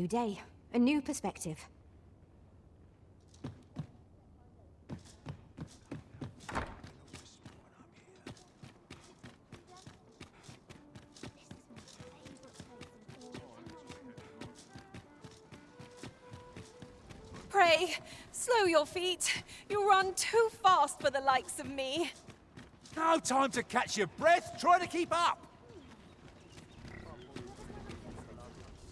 new day, a new perspective. Pray, slow your feet. You run too fast for the likes of me. No time to catch your breath. Try to keep up.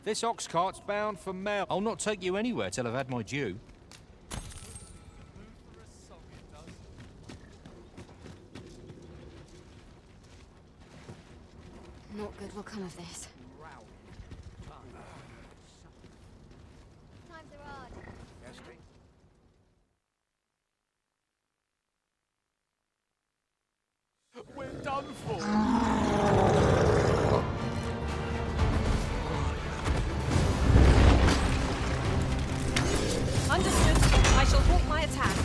This ox cart's bound for Mel. I'll not take you anywhere till I've had my due. Not good will come of this. Times are hard. We're done for. Understood. I shall halt my attack.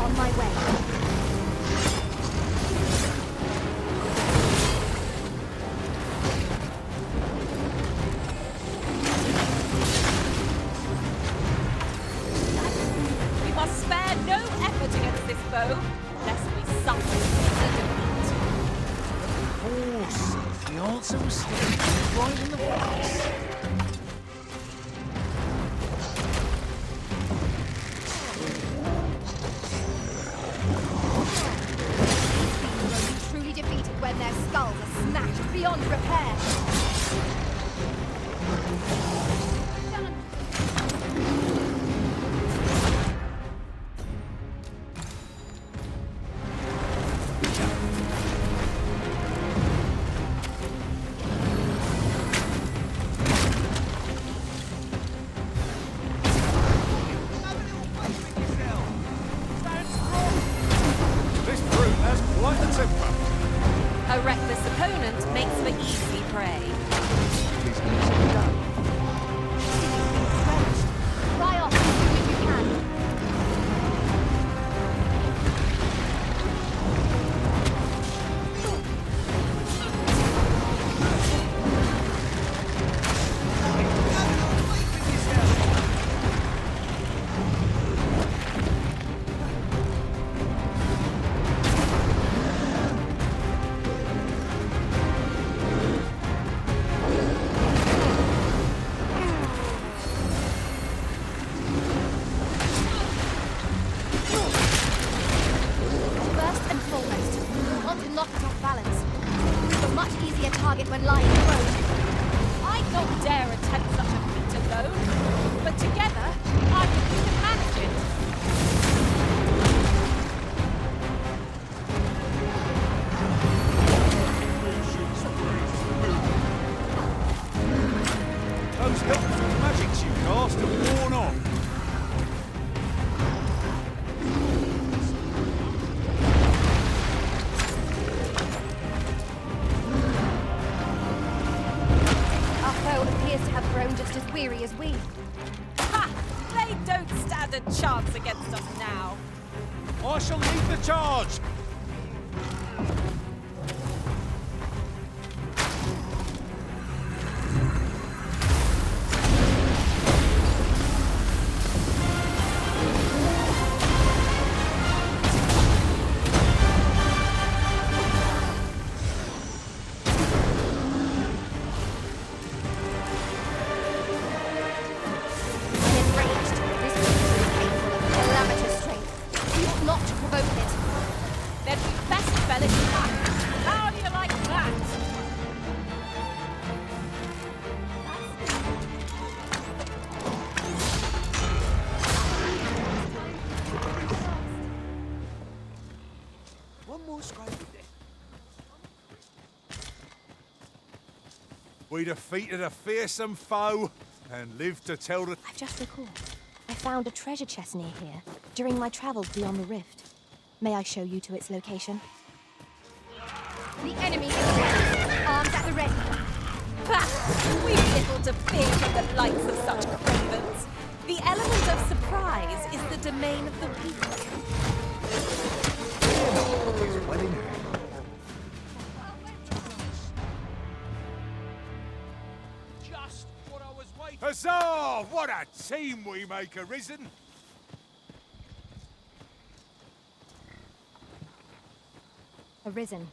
On my way. We must spare no effort against this foe, lest we suffer defeat. Of course. The answer was still right in the box. Truly defeated when their skulls are smashed beyond repair. This brute has quite a temper. A reckless opponent makes for easy prey. Fly off as soon as you can. First and foremost, you'll want to knock it off balance. It's a much easier target when lying prone. I'd not dare attempt such a feat alone, but together, I think we can manage it. Those helpful magics you cast have worn off. Our foe appears to have grown just as weary as we. Ha! They don't stand a chance against us now. I shall lead the charge. Enraged, this creature is capable of calamitous strength. We ought not to provoke it. Then we best fell it back. How do you like that? One more scrape of this. We defeated a fearsome foe and lived to tell the... I've just recalled. I found a treasure chest near here during my travels beyond the rift. May I show you to its location? The enemy is ready. Arms at the ready. Ha! We've little to fear from the likes of such cravens. The element of surprise is the domain of the weak. Well in hand. Just what I was waiting. Huzzah! What a team we make, Arisen! Arisen.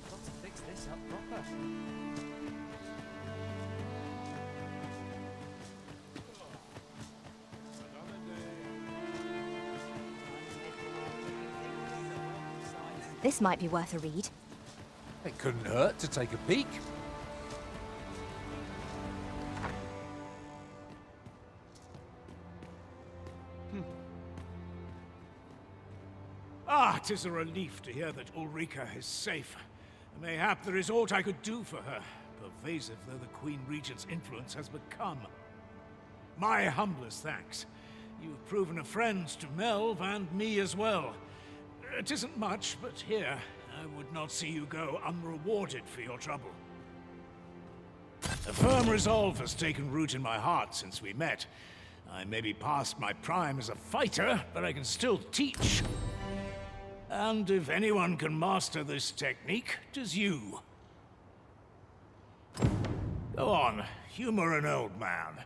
Got to fix this up proper. This might be worth a read. It couldn't hurt to take a peek. Ah, 'tis a relief to hear that Ulrika is safe. Mayhap there is aught I could do for her, pervasive though the Queen Regent's influence has become. My humblest thanks. You've proven a friend to Melv and me as well. It isn't much, but here, I would not see you go unrewarded for your trouble. A firm resolve has taken root in my heart since we met. I may be past my prime as a fighter, but I can still teach. And if anyone can master this technique, 'tis you. Go on, humor an old man.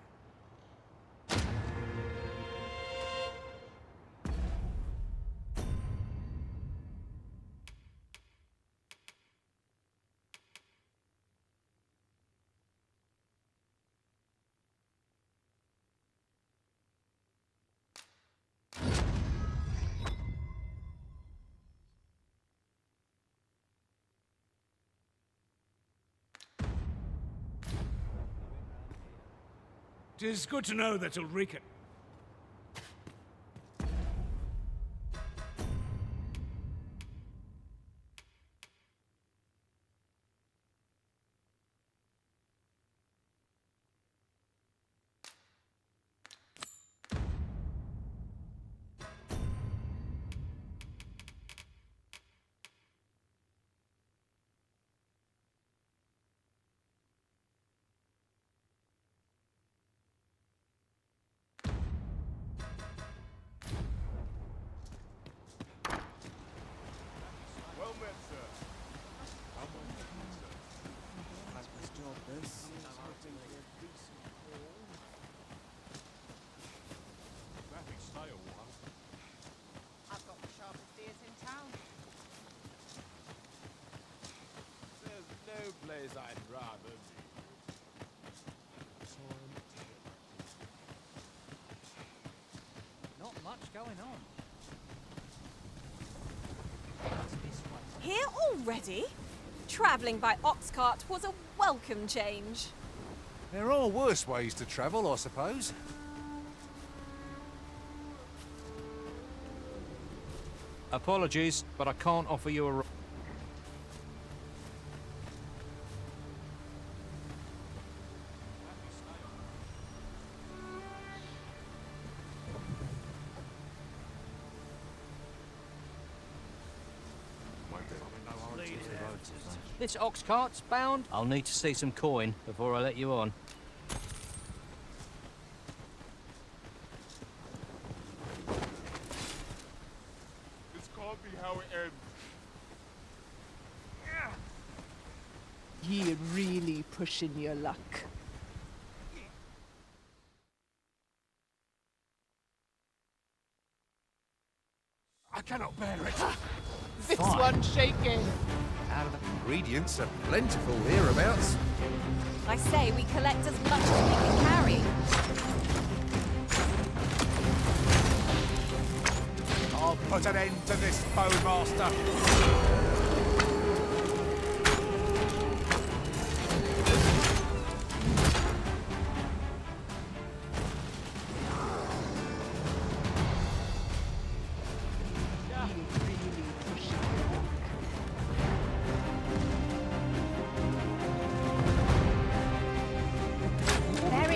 It is good to know that Ulrika... Well met, sir. I've got the sharpest ears in town. There's no place I'd rather be. Not much going on. Here already? Travelling by ox cart was a welcome change. There are worse ways to travel, I suppose. Apologies, but I can't offer you a... This ox cart's bound. I'll need to see some coin before I let you on. This can't be how it ends. Ye really pushing your luck. I cannot bear it. This one's shaking. Ingredients are plentiful hereabouts. I say we collect as much as we can carry. I'll put an end to this, Bowmaster.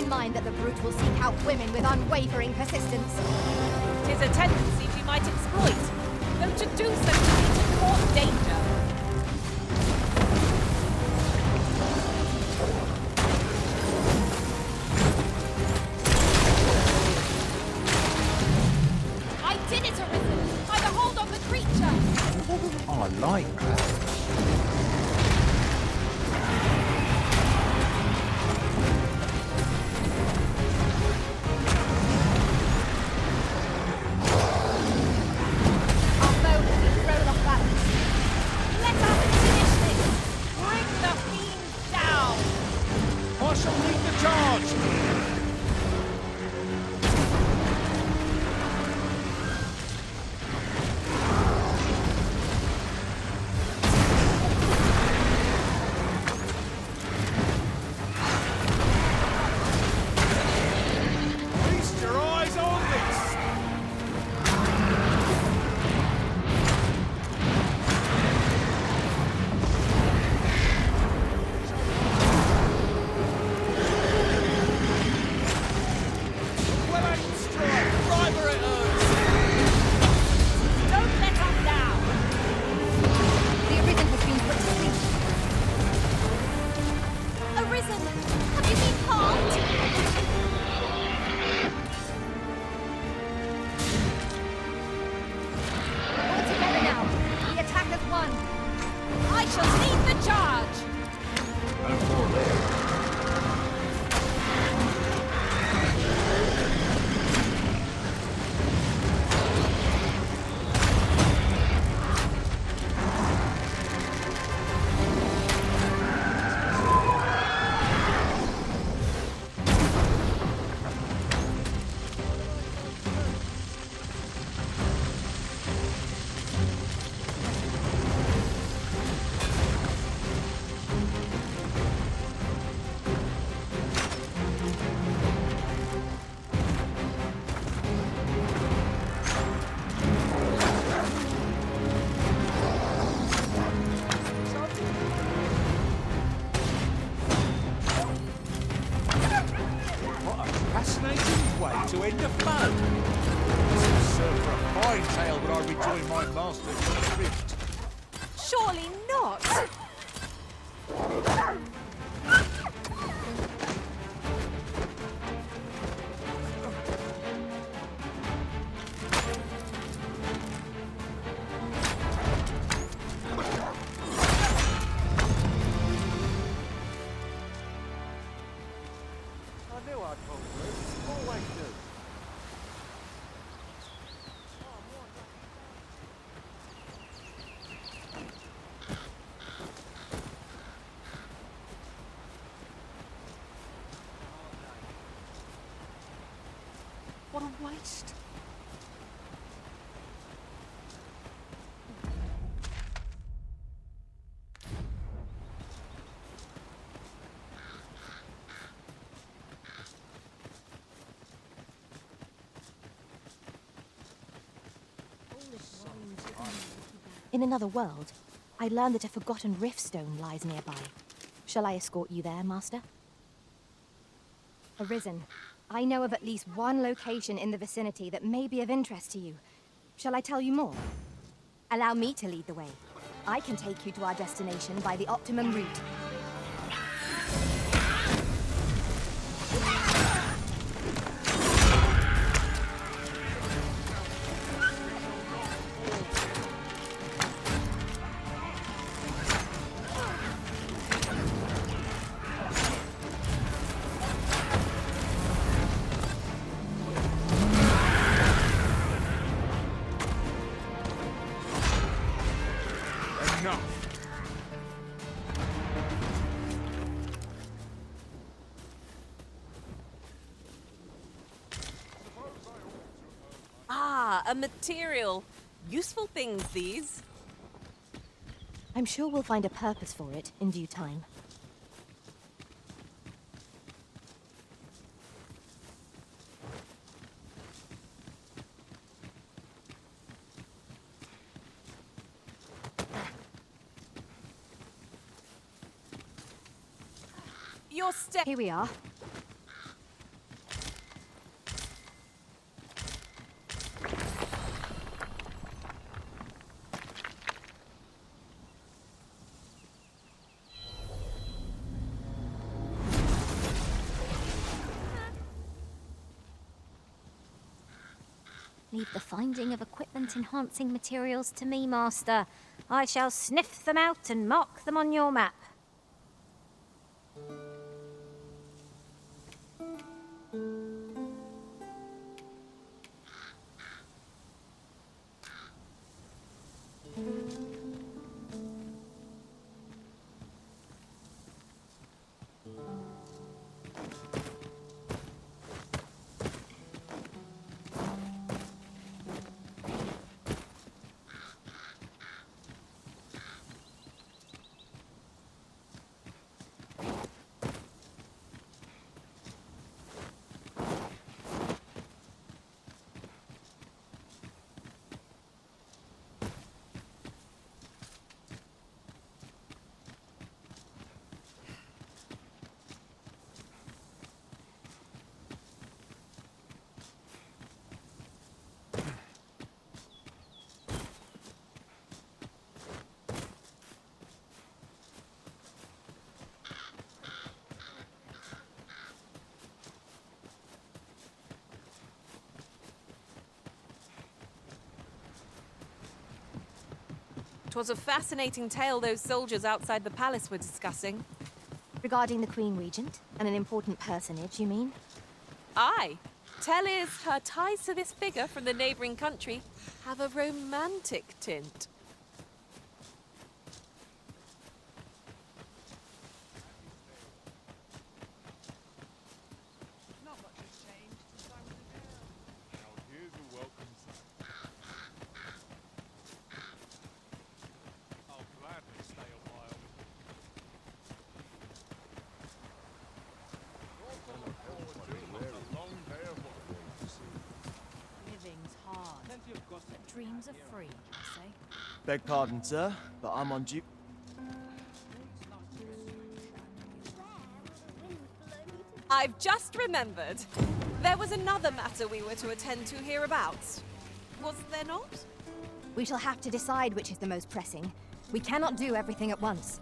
in mind that the brute will seek out women with unwavering persistence. 'Tis a tendency we might exploit, though to do so leads to more danger. I did it, Arisen! By the hold on the creature! I like that. Our bow has been thrown off balance. Let us finish this! Bring the fiend down! I shall lead the charge! Feast your eyes on this! Well, I can strike right where it hurts! Don't let us down! The Arisen has been put to sleep. Arisen, have you been harmed? All together now. The attack has won. I shall lead the charge! No more there. What a fascinating way to end a fun! This will serve for a fine tale when I rejoin my master's drift. Surely not! I knew I'd pull through. Always do. What a waste! In another world, I learned that a forgotten rift stone lies nearby. Shall I escort you there, Master? Arisen, I know of at least one location in the vicinity that may be of interest to you. Shall I tell you more? Allow me to lead the way. I can take you to our destination by the optimum route. Enough! Ah, a material. Useful things, these. I'm sure we'll find a purpose for it in due time. Your step. Here we are. Leave the finding of equipment-enhancing materials to me, Master. I shall sniff them out and mark them on your map. Twas a fascinating tale those soldiers outside the palace were discussing. Regarding the Queen Regent, and an important personage, you mean? Aye. Tell is her ties to this figure from the neighbouring country have a romantic tint. Not much has changed since I was a girl. Now here's a welcome sign. I'll gladly stay a while. Living's hard, but dreams are free, I say. Beg pardon, sir, but I'm on duty. I've just remembered. There was another matter we were to attend to hereabouts. Was there not? We shall have to decide which is the most pressing. We cannot do everything at once.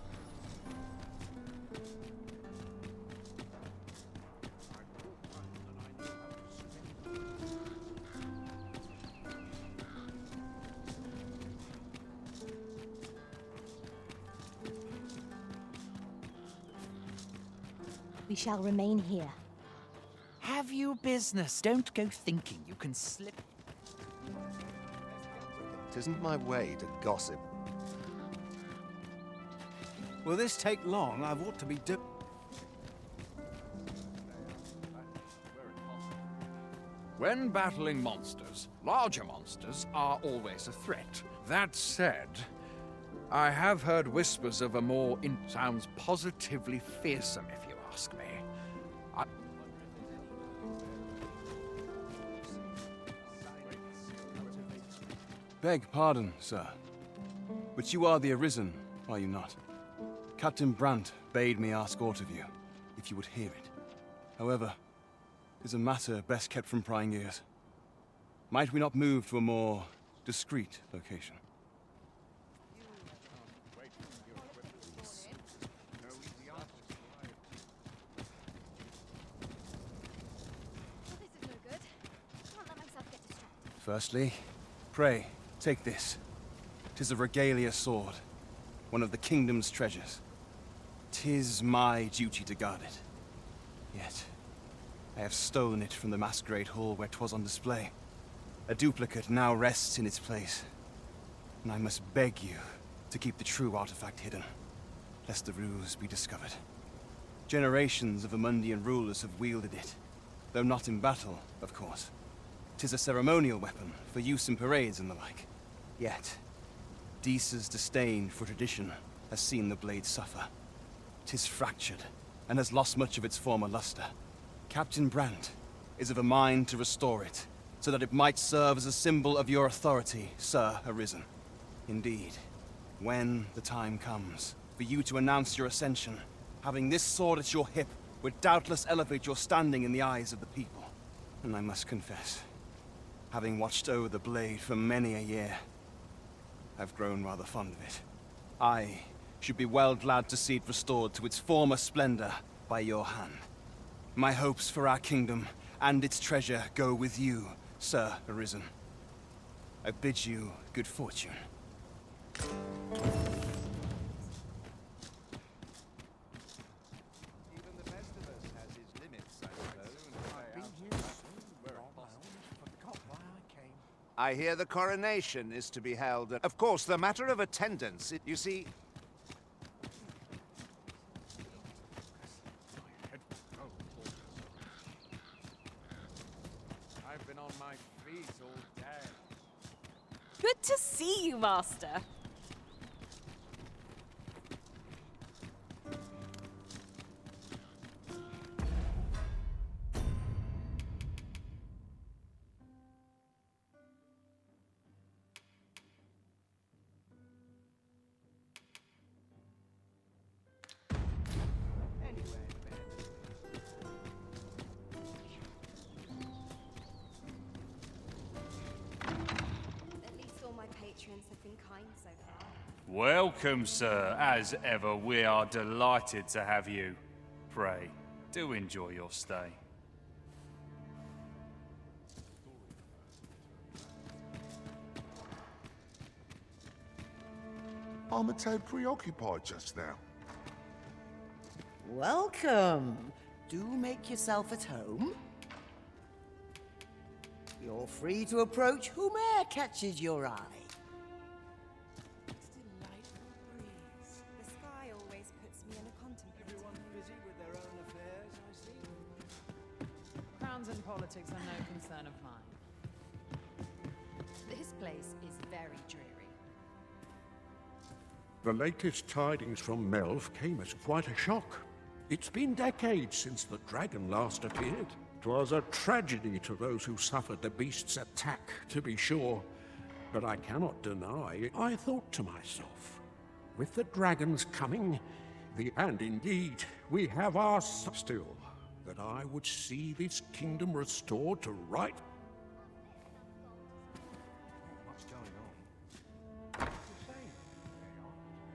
We shall remain here. Have you business? Don't go thinking you can slip. Tisn't my way to gossip. Will this take long? I've ought to be do. When battling monsters, larger monsters are always a threat. That said, I have heard whispers of a more sounds positively fearsome, if you ask me. Beg pardon, sir. But you are the Arisen, are you not? Captain Brandt bade me ask aught of you, if you would hear it. However, it is a matter best kept from prying ears. Might we not move to a more discreet location? Firstly, pray, take this. 'Tis a regalia sword, one of the kingdom's treasures. 'Tis my duty to guard it. Yet, I have stolen it from the masquerade hall where 'twas on display. A duplicate now rests in its place, and I must beg you to keep the true artifact hidden, lest the ruse be discovered. Generations of Amundian rulers have wielded it, though not in battle, of course. 'Tis a ceremonial weapon for use in parades and the like. Yet, Deesa's disdain for tradition has seen the blade suffer. 'Tis fractured, and has lost much of its former luster. Captain Brandt is of a mind to restore it, so that it might serve as a symbol of your authority, Sir Arisen. Indeed, when the time comes for you to announce your ascension, having this sword at your hip would doubtless elevate your standing in the eyes of the people. And I must confess, having watched over the blade for many a year, I've grown rather fond of it. I should be well glad to see it restored to its former splendor by your hand. My hopes for our kingdom and its treasure go with you, Sir Arisen. I bid you good fortune. I hear the coronation is to be held. Of course, the matter of attendance, you see... I've been on my feet all day. Good to see you, Master. At least all my patrons have been kind so far. Welcome, sir. As ever, we are delighted to have you. Pray, do enjoy your stay. I'm a tad preoccupied just now. Welcome. Do make yourself at home. You're free to approach whome'er catches your eye. It's delightful breeze. The sky always puts me in a contemplative. Everyone busy with their own affairs, I see. Crowns and politics are no concern of mine. This place is very dreary. The latest tidings from Melv came as quite a shock. It's been decades since the dragon last appeared. 'Twas a tragedy to those who suffered the beast's attack, to be sure. But I cannot deny, I thought to myself, with the dragons coming, and indeed, we have our still, that I would see this kingdom restored to right. What's going on?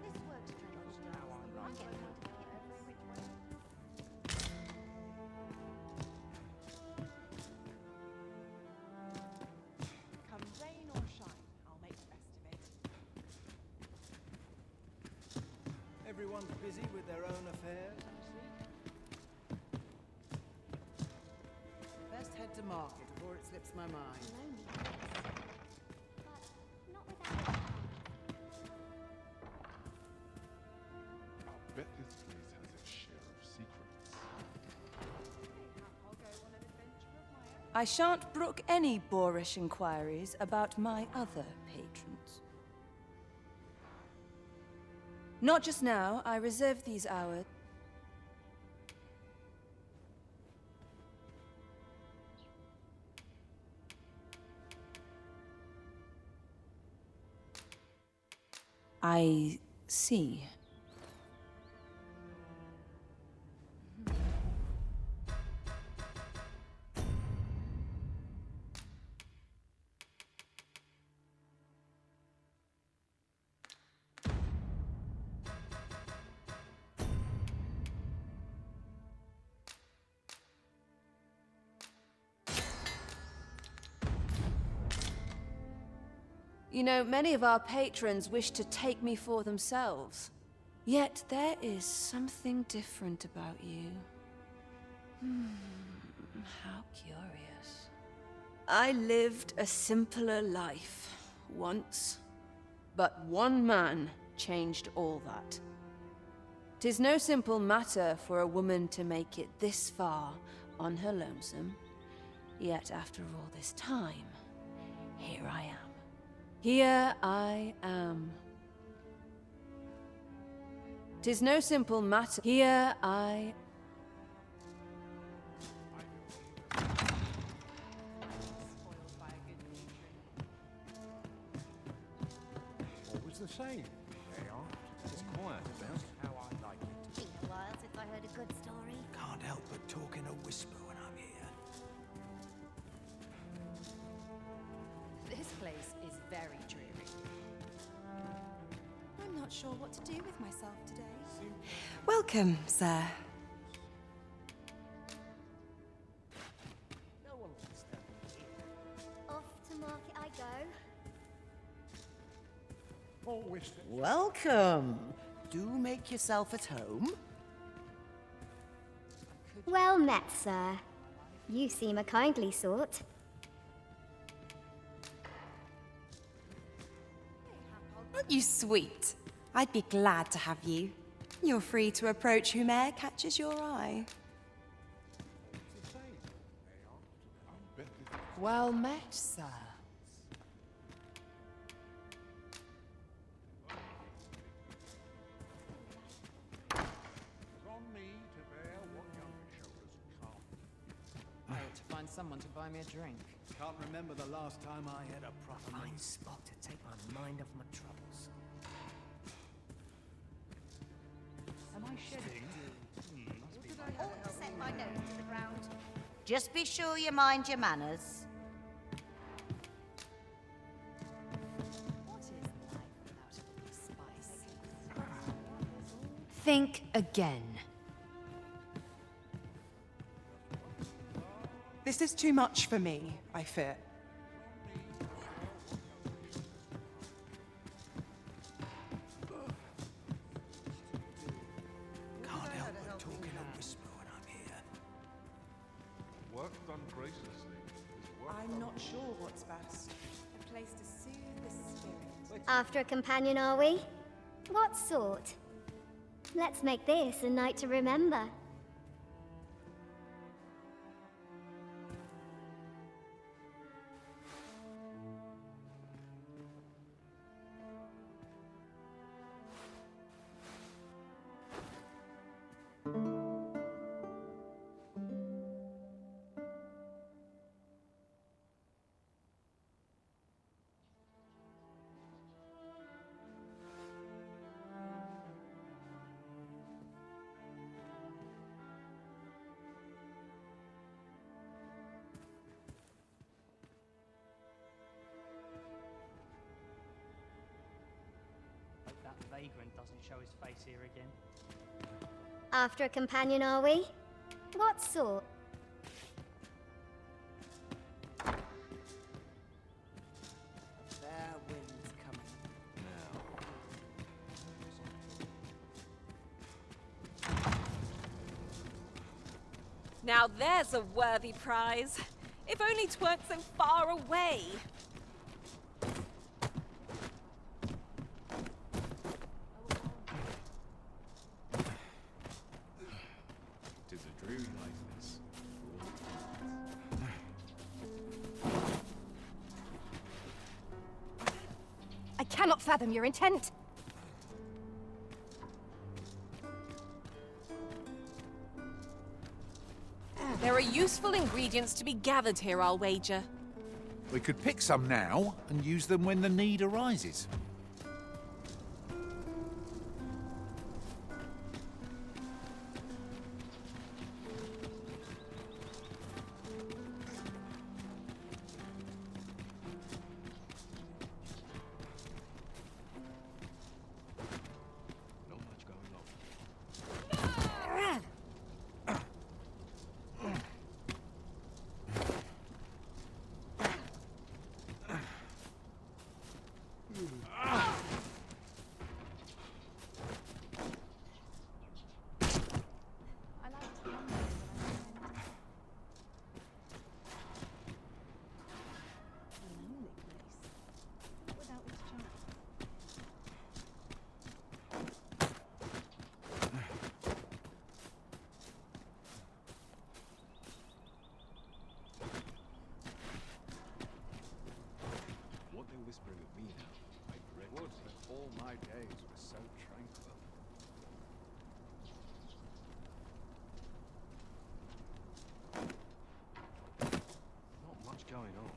This works dreadful. I get paid to get over a rich one. Come rain or shine, I'll make the best of it. Everyone's busy with their own affairs, I see. Best head to market before it slips my mind. I bet this place has its share of secrets. I'll go on an adventure of my own. I shan't brook any boorish inquiries about my other patrons. Not just now. I reserve these hours. I see. You know, many of our patrons wish to take me for themselves. Yet there is something different about you. How curious. I lived a simpler life once, but one man changed all that. 'Tis no simple matter for a woman to make it this far on her lonesome. Yet after all this time, here I am. Here I am. 'Tis no simple matter. Here I... Always the same. They are. It's quiet about. How I like it. Been a while since I heard a good story. Can't help but talk in a whisper when I'm here. This place is very dreary. I'm not sure what to do with myself today. Welcome, sir. Off to market I go. before Wisdom. Welcome. Do make yourself at home. Well met, sir. You seem a kindly sort. Aren't you sweet? I'd be glad to have you. You're free to approach whome'er catches your eye. Well met, sir. I ought to find someone to buy me a drink. Can't remember the last time I had a proper fine spot to take my mind off my troubles. Am I shedding? Set my nose to the ground. Just be sure you mind your manners. What is life without a little spice? Think again. This is too much for me, I fear. Can't help but talking and whisper when I'm here. Work done graciously. I'm not sure what's best. A place to soothe the spirit. After a companion, are we? What sort? Let's make this a night to remember. That vagrant doesn't show his face here again. After a companion, are we? What sort? Fair wind's coming. Now there's a worthy prize. If only 'tweren't so far away. Tis a dreary life, this. I cannot fathom your intent. There are useful ingredients to be gathered here, I'll wager. We could pick some now and use them when the need arises. Not much going on. What they're whispering of me now, I dread. Would that all my days were so tranquil. Not much going on.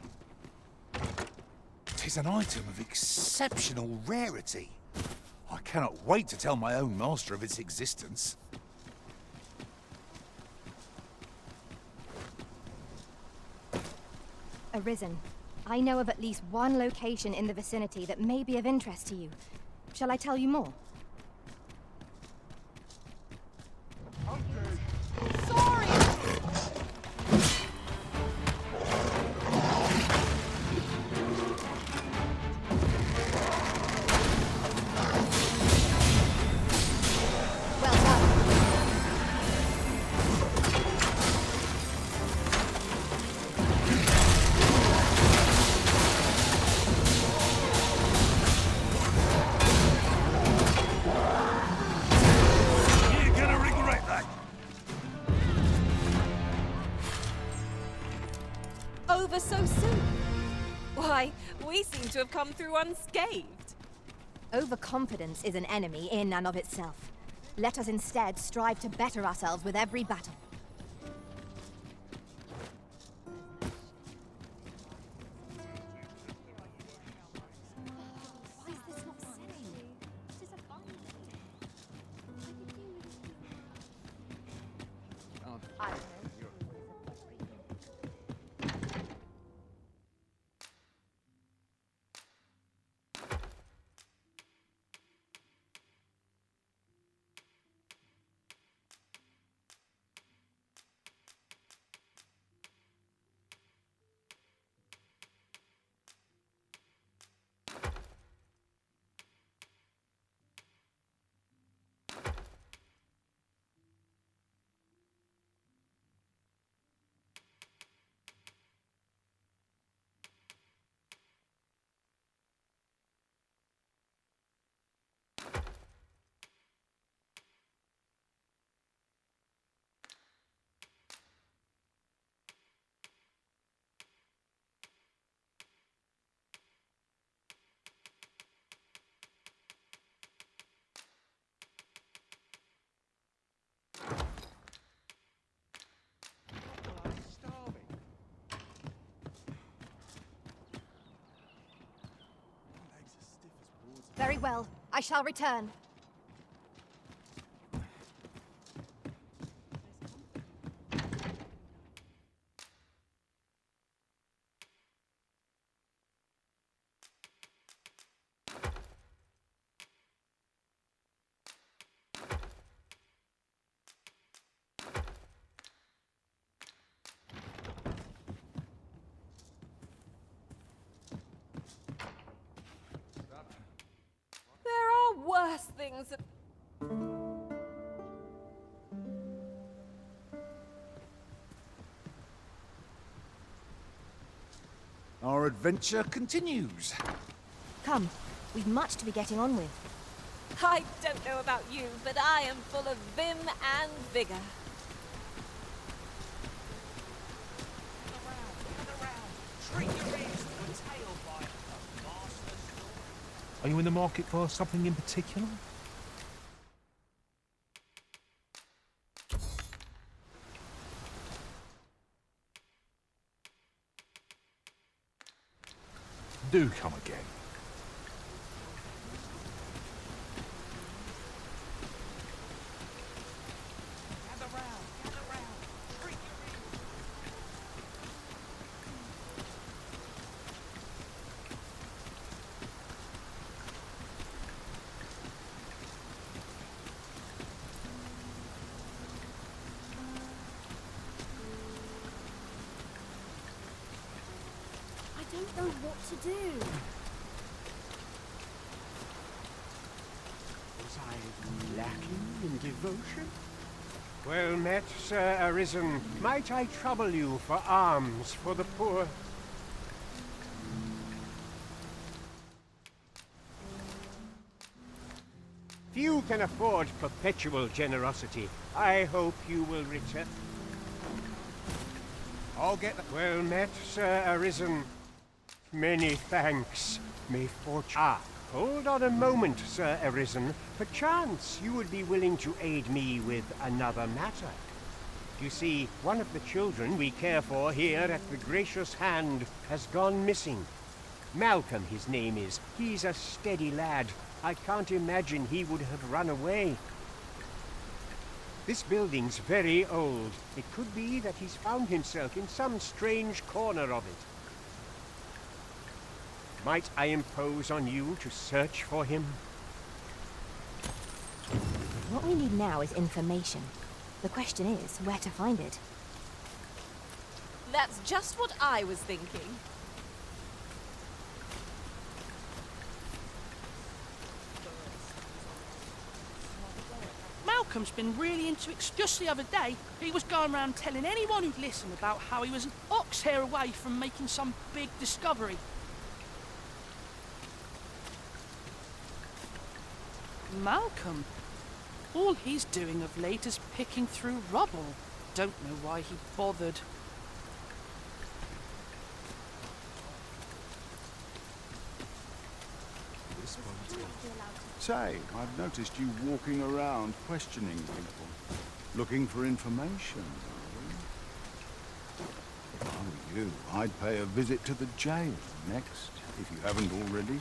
'Tis an item of exceptional rarity. I cannot wait to tell my own master of its existence. Arisen, I know of at least one location in the vicinity that may be of interest to you. Shall I tell you more? over so soon? Why, we seem to have come through unscathed. Overconfidence is an enemy in and of itself. Let us instead strive to better ourselves with every battle. Very well. I shall return. There are worse things that... Our adventure continues. Come, we've much to be getting on with. I don't know about you, but I am full of vim and vigor. Are you in the market for something in particular? Do come again. I don't know what to do. Was I lacking in devotion? Well met, Sir Arisen. Might I trouble you for alms for the poor? Few can afford perpetual generosity. I hope you will return. I'll get the... Well met, Sir Arisen. Many thanks. May fortune... Ah, hold on a moment, Sir Arisen. Perchance you would be willing to aid me with another matter. You see, one of the children we care for here at the Gracious Hand has gone missing. Malcolm, his name is. He's a steady lad. I can't imagine he would have run away. This building's very old. It could be that he's found himself in some strange corner of it. Might I impose on you to search for him? What we need now is information. The question is, where to find it? That's just what I was thinking. Malcolm's been really into it. Just the other day, he was going around telling anyone who'd listen about how he was an ox hair away from making some big discovery. Malcolm? All he's doing of late is picking through rubble. Don't know why he bothered. Say, I've noticed you walking around questioning people. Looking for information, are you? If I were you, I'd pay a visit to the jail next, if you haven't already.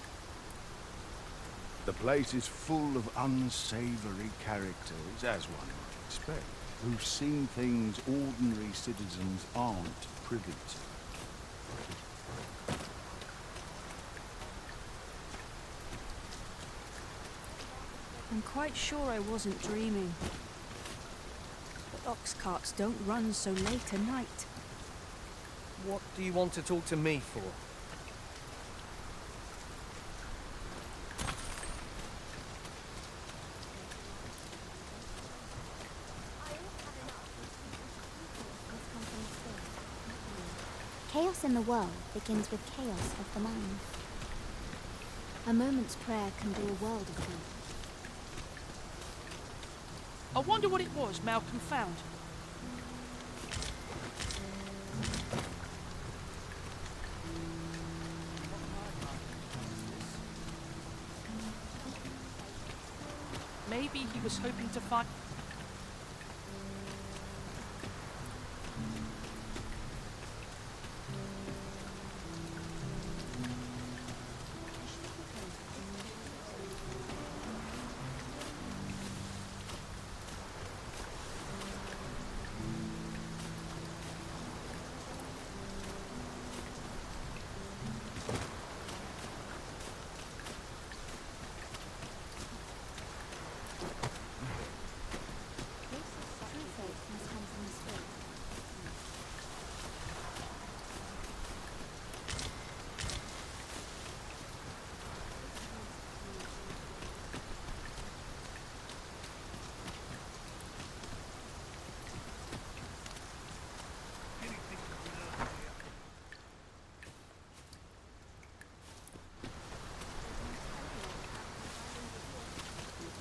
The place is full of unsavory characters, as one might expect, who've seen things ordinary citizens aren't privy to. I'm quite sure I wasn't dreaming. But ox carts don't run so late at night. What do you want to talk to me for? Chaos in the world begins with chaos of the mind. A moment's prayer can do a world of good. I wonder what it was Malcolm found. Maybe he was hoping to find...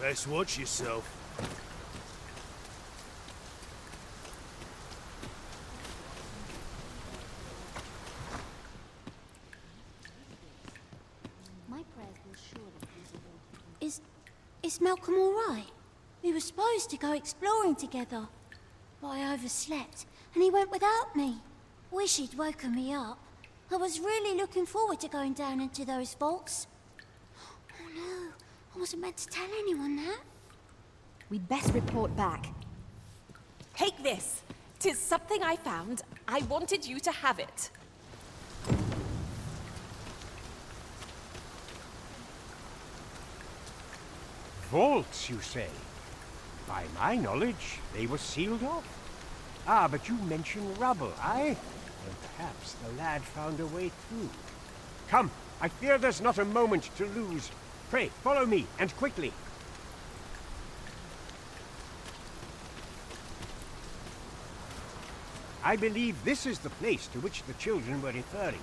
Best watch yourself. My prayers will surely come to you. Is Malcolm all right? We were supposed to go exploring together, but I overslept, and he went without me. Wish he'd woken me up. I was really looking forward to going down into those vaults. Oh no, I wasn't meant to tell anyone that. We'd best report back. Take this. 'Tis something I found. I wanted you to have it. Vaults, you say? By my knowledge, they were sealed off. Ah, but you mentioned rubble, aye? And perhaps the lad found a way through. Come, I fear there's not a moment to lose. Pray, follow me, and quickly. I believe this is the place to which the children were referring.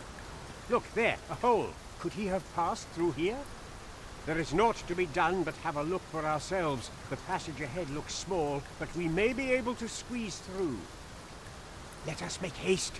Look, there, a hole. Could he have passed through here? There is naught to be done but have a look for ourselves. The passage ahead looks small, but we may be able to squeeze through. Let us make haste.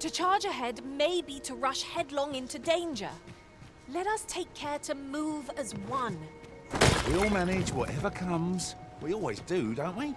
To charge ahead may be to rush headlong into danger. Let us take care to move as one. We'll manage whatever comes. We always do, don't we?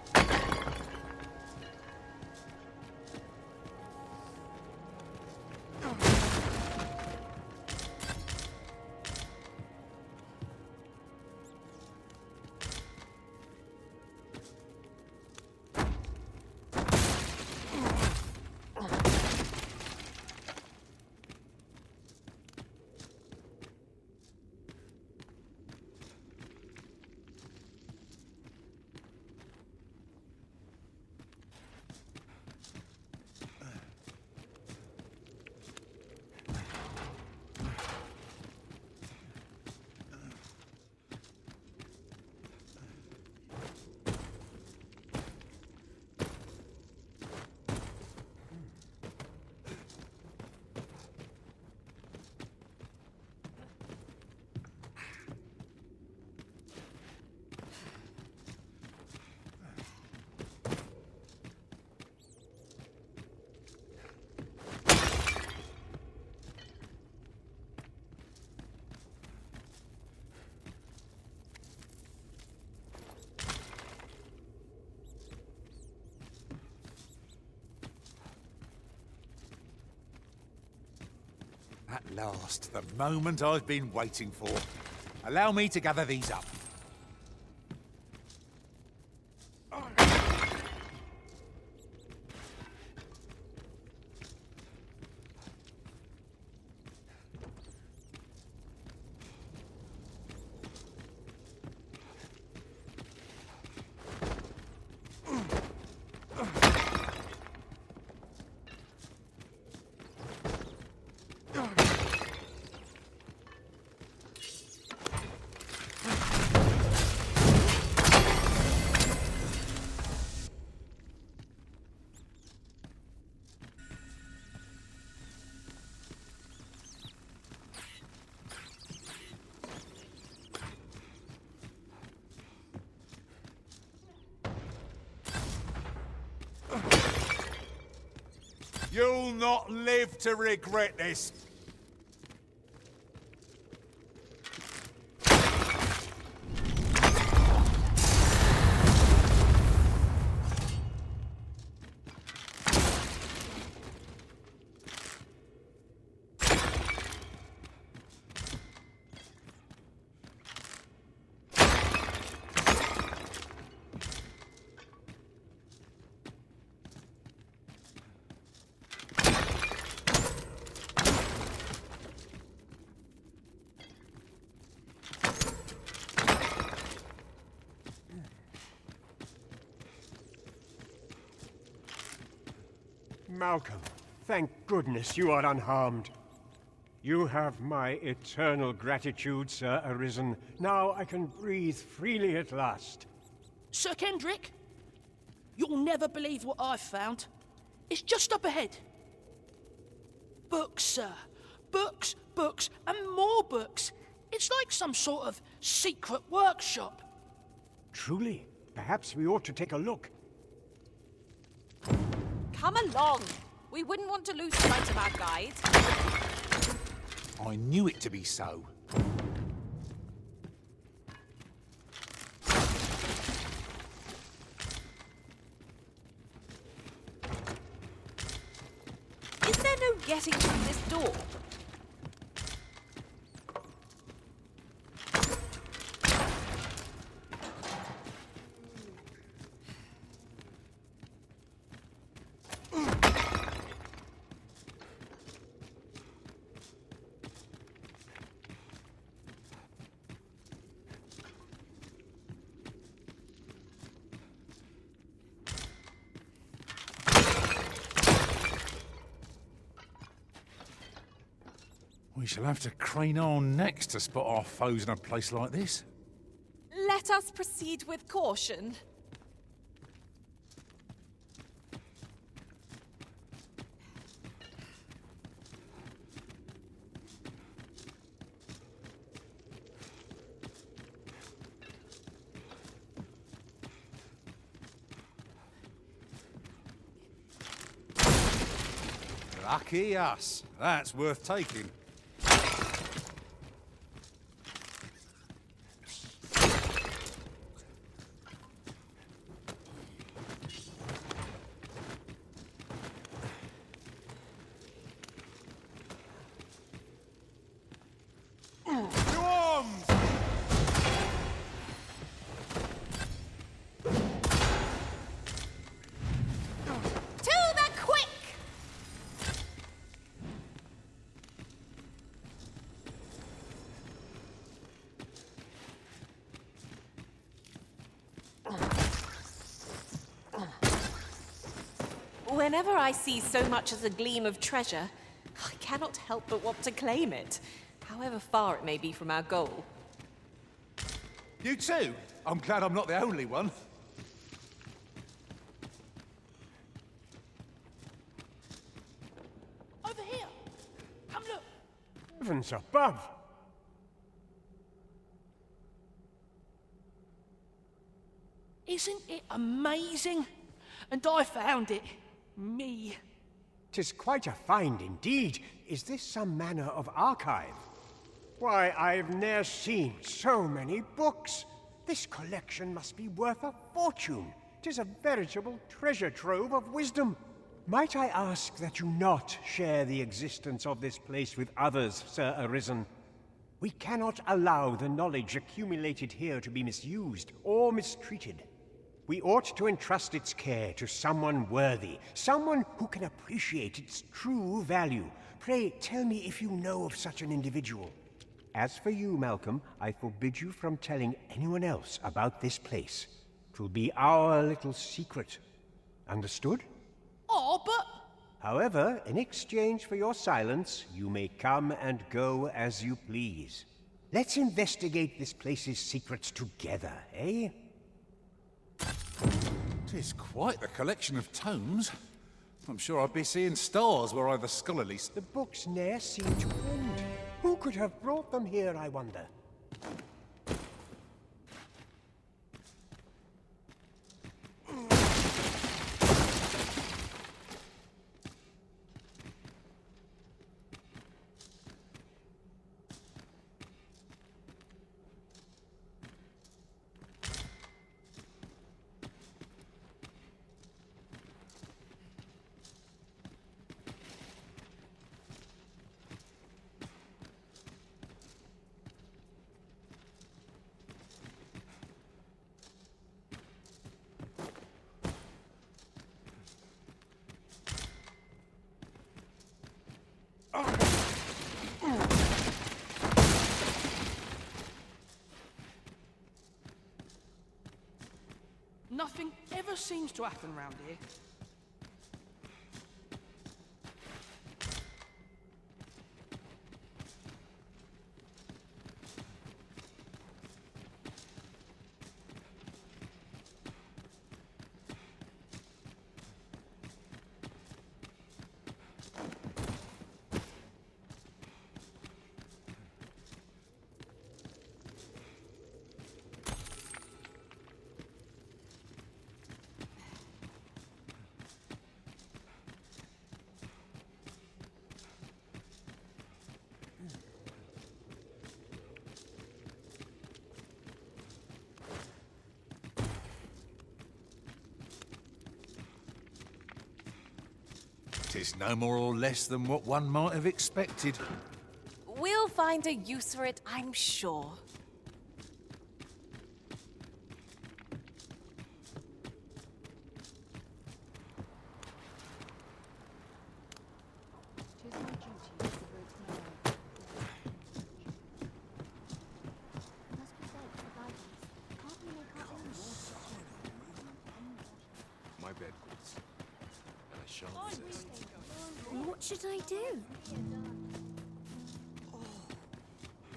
At last, the moment I've been waiting for. Allow me to gather these up. You'll not live to regret this. Malcolm, thank goodness you are unharmed. You have my eternal gratitude, Sir Arisen. Now I can breathe freely at last. Sir Kendrick, you'll never believe what I've found. It's just up ahead. Books, sir. Books, books, and more books. It's like some sort of secret workshop. Truly, perhaps we ought to take a look. Come along. We wouldn't want to lose sight of our guide. I knew it to be so. Is there no getting through this door? We shall have to crane our necks to spot our foes in a place like this. Let us proceed with caution. Lucky us. That's worth taking. Whenever I see so much as a gleam of treasure, I cannot help but want to claim it, however far it may be from our goal. You too? I'm glad I'm not the only one. Over here. Come look. Heavens above! Isn't it amazing? And I found it. Me. 'Tis quite a find indeed. Is this some manner of archive? Why, I've ne'er seen so many books. This collection must be worth a fortune. 'Tis a veritable treasure trove of wisdom. Might I ask that you not share the existence of this place with others, Sir Arisen? We cannot allow the knowledge accumulated here to be misused or mistreated. We ought to entrust its care to someone worthy, someone who can appreciate its true value. Pray tell me if you know of such an individual. As for you, Malcolm, I forbid you from telling anyone else about this place. 'Twill be our little secret. Understood? Oh, but... However, in exchange for your silence, you may come and go as you please. Let's investigate this place's secrets together, eh? Tis quite a collection of tomes. I'm sure I'd be seeing stars were I the scholarly. The books ne'er seem to end. Who could have brought them here, I wonder? Nothing ever seems to happen round here. Tis no more or less than what one might have expected. We'll find a use for it, I'm sure. My bedwards. And a sharp zest. What should I do?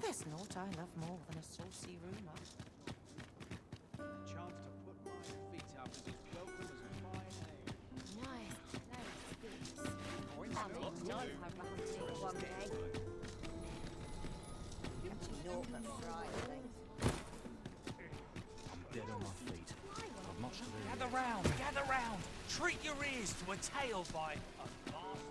There's naught I love more than a saucy rumour. A chance to put my feet up is as welcome as a fine ale. Nice. Our name does have a hunting one day. Naught but Friday. I'm dead on my feet. I've much to do. Gather round, gather round. Treat your ears to a tale by a vast